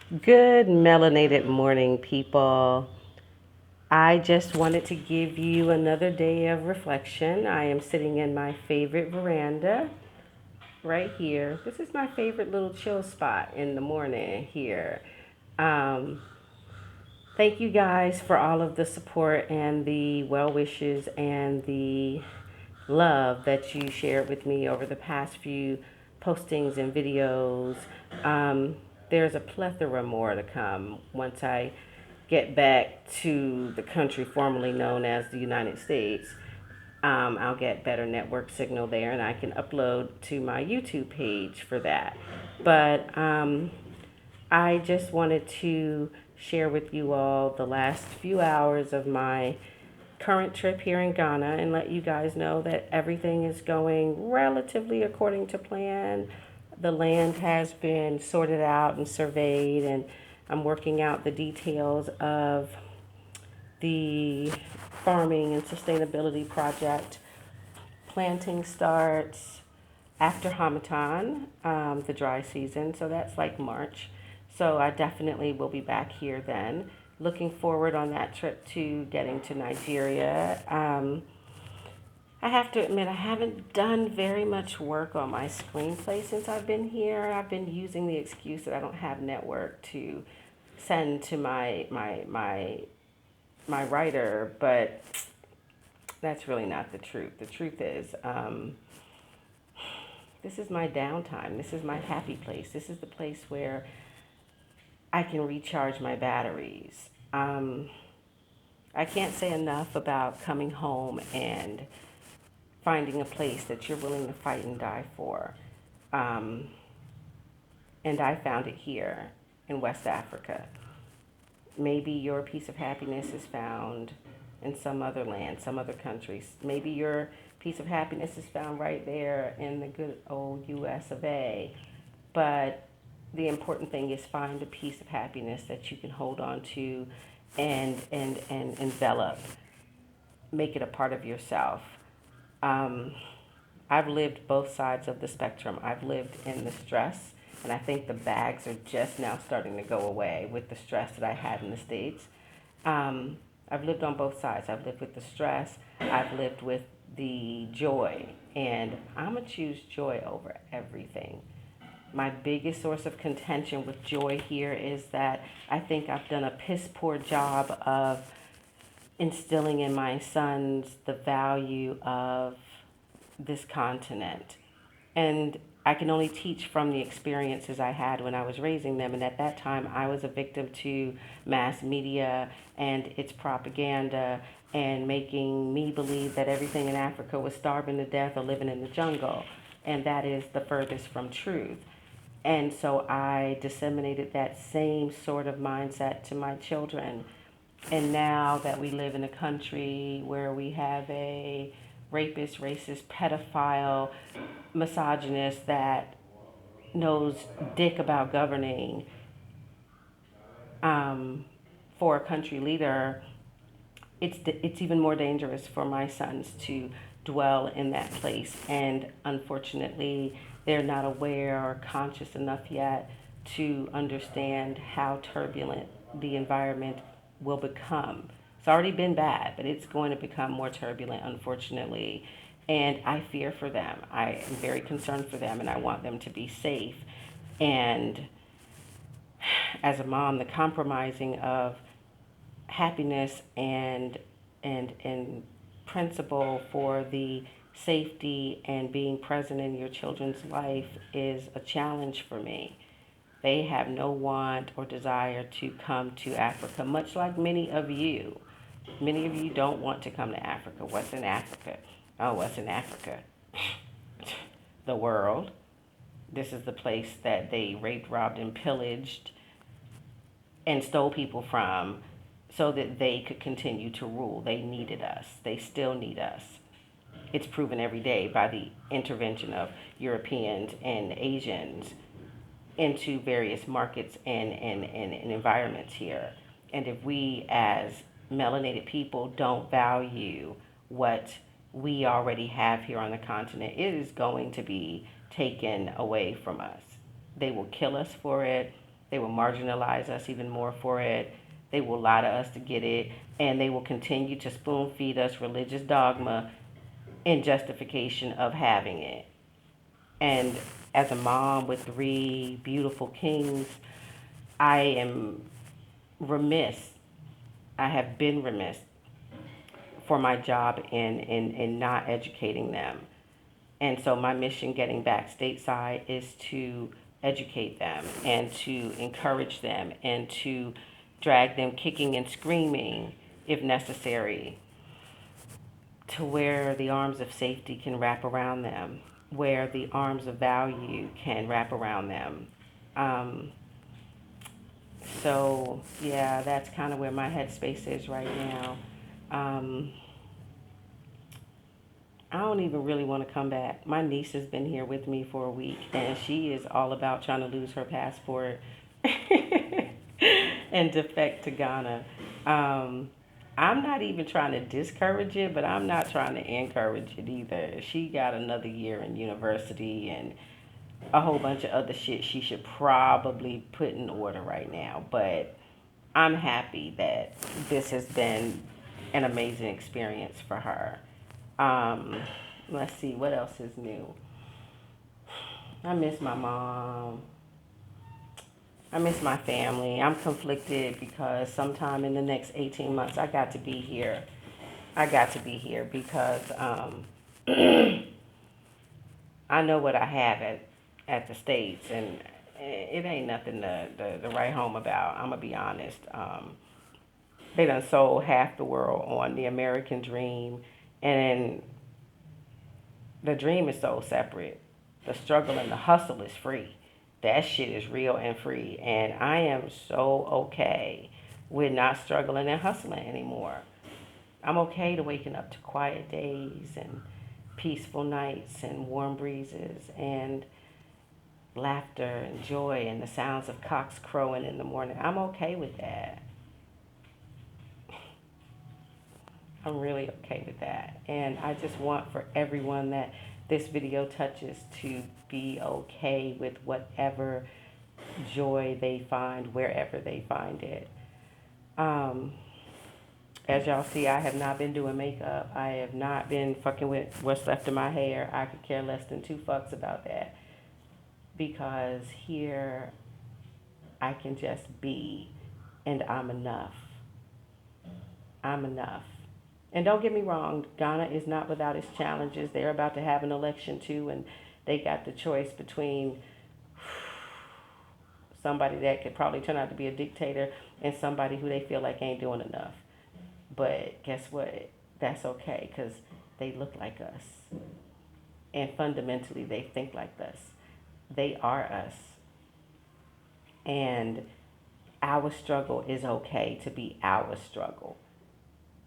Good melanated morning, people. I just wanted to give you another day of reflection. I am sitting in my favorite veranda right here. This is my favorite little chill spot in the morning here. Um, Thank you guys for all of the support and the well wishes and the love that you shared with me over the past few postings and videos. Um, there's a plethora more to come once I get back to the country formerly known as the United States. I'll get better network signal there and I can upload to my YouTube page for that. But I just wanted to share with you all the last few hours of my current trip here in Ghana and let you guys know that everything is going relatively according to plan. The land has been sorted out and surveyed, and I'm working out the details of the farming and sustainability project. Planting starts after Hamatan, the dry season, so that's like March. So I definitely will be back here then. Looking forward on that trip to getting to Nigeria. I have to admit, I haven't done very much work on my screenplay since I've been here. I've been using the excuse that I don't have network to send to my writer, but that's really not the truth. The truth is, this is my downtime. This is my happy place. This is the place where I can recharge my batteries. I can't say enough about coming home and finding a place that you're willing to fight and die for. Um, and I found it here in West Africa. Maybe your piece of happiness is found in some other land, some other countries. Maybe your piece of happiness is found right there in the good old US of A. But the important thing is find a piece of happiness that you can hold on to and envelop, make it a part of yourself. Um, I've lived both sides of the spectrum. I've lived in the stress, and I think the bags are just now starting to go away with the stress that I had in the States. Um, I've lived on both sides. I've lived with the stress, I've lived with the joy, and I'm going to choose joy over everything. My biggest source of contention with joy here is that I think I've done a piss poor job of instilling in my sons the value of this continent. And I can only teach from the experiences I had when I was raising them. And at that time, I was a victim to mass media and its propaganda and making me believe that everything in Africa was starving to death or living in the jungle. And that is the furthest from truth. And so I disseminated that same sort of mindset to my children. And now that we live in a country where we have a rapist, racist, pedophile, misogynist that knows dick about governing um, for a country leader, it's even more dangerous for my sons to dwell in that place. And unfortunately, they're not aware or conscious enough yet to understand how turbulent the environment will become. It's already been bad, but it's going to become more turbulent, unfortunately. And I fear for them. I am very concerned for them, and I want them to be safe. And as a mom, the compromising of happiness and principle for the safety and being present in your children's life is a challenge for me. They have no want or desire to come to Africa, much like many of you. Many of you don't want to come to Africa. What's in Africa? Oh, what's in Africa? The world. This is the place that they raped, robbed, and pillaged and stole people from so that they could continue to rule. They needed us. They still need us. It's proven every day by the intervention of Europeans and Asians into various markets and environments here. And if we as melanated people don't value what we already have here on the continent, it is going to be taken away from us. They will kill us for it. They will marginalize us even more for it. They will lie to us to get it. And they will continue to spoon feed us religious dogma in justification of having it. And as a mom with three beautiful kings, I am remiss. I have been remiss for my job in not educating them. And so my mission getting back stateside is to educate them and to encourage them and to drag them kicking and screaming if necessary to where the arms of safety can wrap around them, where the arms of value can wrap around them. Um, so, yeah, that's kind of where my headspace is right now. Um, I don't even really want to come back. My niece has been here with me for a week, and she is all about trying to lose her passport and defect to Ghana. Um, I'm not even trying to discourage it, but I'm not trying to encourage it either. She got another year in university and a whole bunch of other shit she should probably put in order right now. But I'm happy that this has been an amazing experience for her. Um, let's see, what else is new? I miss my mom. I miss my family. I'm conflicted because sometime in the next 18 months, I got to be here. I got to be here because I know what I have at the States, and it ain't nothing to write home about. I'm going to be honest. They done sold half the world on the American dream, and the dream is so separate. The struggle and the hustle is free. That shit is real and free. And I am so okay with not struggling and hustling anymore. I'm okay to waking up to quiet days and peaceful nights and warm breezes and laughter and joy and the sounds of cocks crowing in the morning. I'm okay with that. I'm really okay with that. And I just want for everyone that this video touches to be okay with whatever joy they find wherever they find it. Um, as y'all see, I have not been doing makeup. I have not been fucking with what's left of my hair. I could care less than two fucks about that. Because here I can just be and I'm enough. I'm enough. And don't get me wrong, Ghana is not without its challenges. They're about to have an election too, and they got the choice between somebody that could probably turn out to be a dictator and somebody who they feel like ain't doing enough. But guess what? That's okay because they look like us. And fundamentally, they think like us. They are us. And our struggle is okay to be our struggle.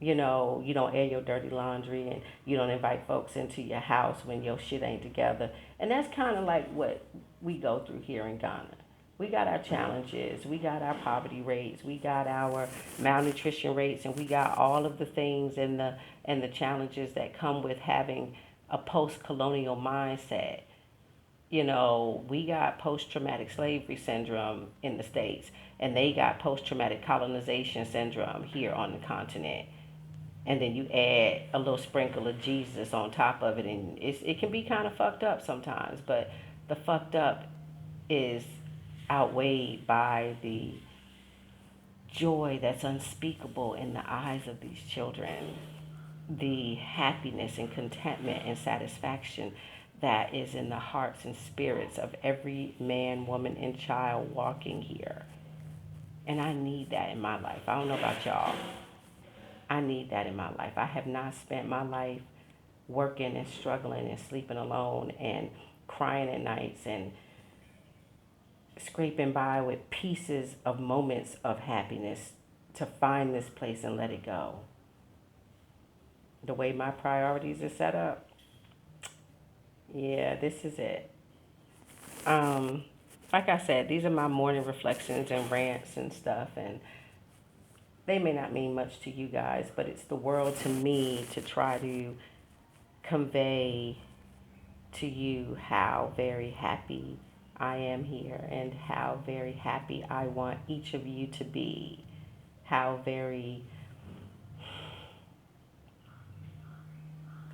You know, you don't air your dirty laundry and you don't invite folks into your house when your shit ain't together. And that's kind of like what we go through here in Ghana. We got our challenges, we got our poverty rates, we got our malnutrition rates, and we got all of the things and the challenges that come with having a post-colonial mindset. You know, we got post-traumatic slavery syndrome in the States, and they got post-traumatic colonization syndrome here on the continent. And then you add a little sprinkle of Jesus on top of it, and it can be kind of fucked up sometimes, but the fucked up is outweighed by the joy that's unspeakable in the eyes of these children, the happiness and contentment and satisfaction that is in the hearts and spirits of every man, woman, and child walking here. And I need that in my life. I don't know about y'all. I need that in my life. I have not spent my life working and struggling and sleeping alone and crying at nights and scraping by with pieces of moments of happiness to find this place and let it go. The way my priorities are set up, yeah, this is it. Like I said, these are my morning reflections and rants and stuff, and they may not mean much to you guys, but it's the world to me to try to convey to you how very happy I am here and how very happy I want each of you to be. How very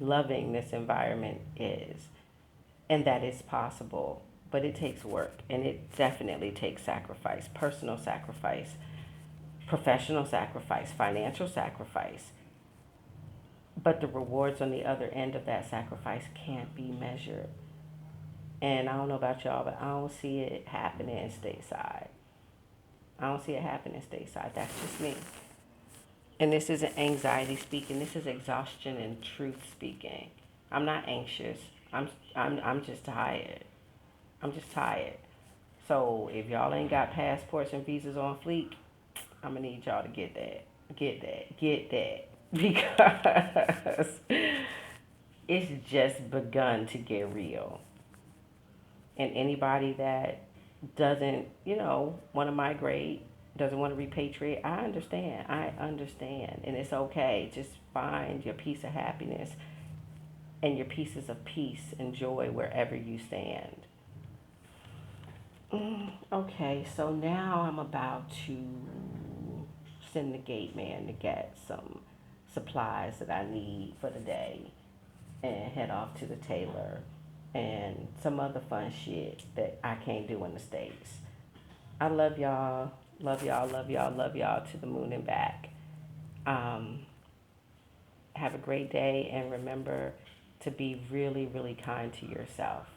loving this environment is, and that it's possible. But it takes work, and it definitely takes sacrifice, personal sacrifice, professional sacrifice, financial sacrifice. But the rewards on the other end of that sacrifice can't be measured. And I don't know about y'all, but I don't see it happening stateside. I don't see it happening stateside. That's just me. And this isn't anxiety speaking. This is exhaustion and truth speaking. I'm not anxious. I'm just tired. I'm just tired. So if y'all ain't got passports and visas on fleek, I'm gonna need y'all to get that. Get that. Get that. Because it's just begun to get real. And anybody that doesn't, want to migrate, doesn't want to repatriate, I understand. I understand. And it's okay. Just find your piece of happiness and your pieces of peace and joy wherever you stand. Okay, so now I'm about to send the gate man to get some supplies that I need for the day and head off to the tailor and some other fun shit that I can't do in the States. I love y'all. Love y'all, love y'all, love y'all to the moon and back. Um, have a great day and remember to be really, really kind to yourself.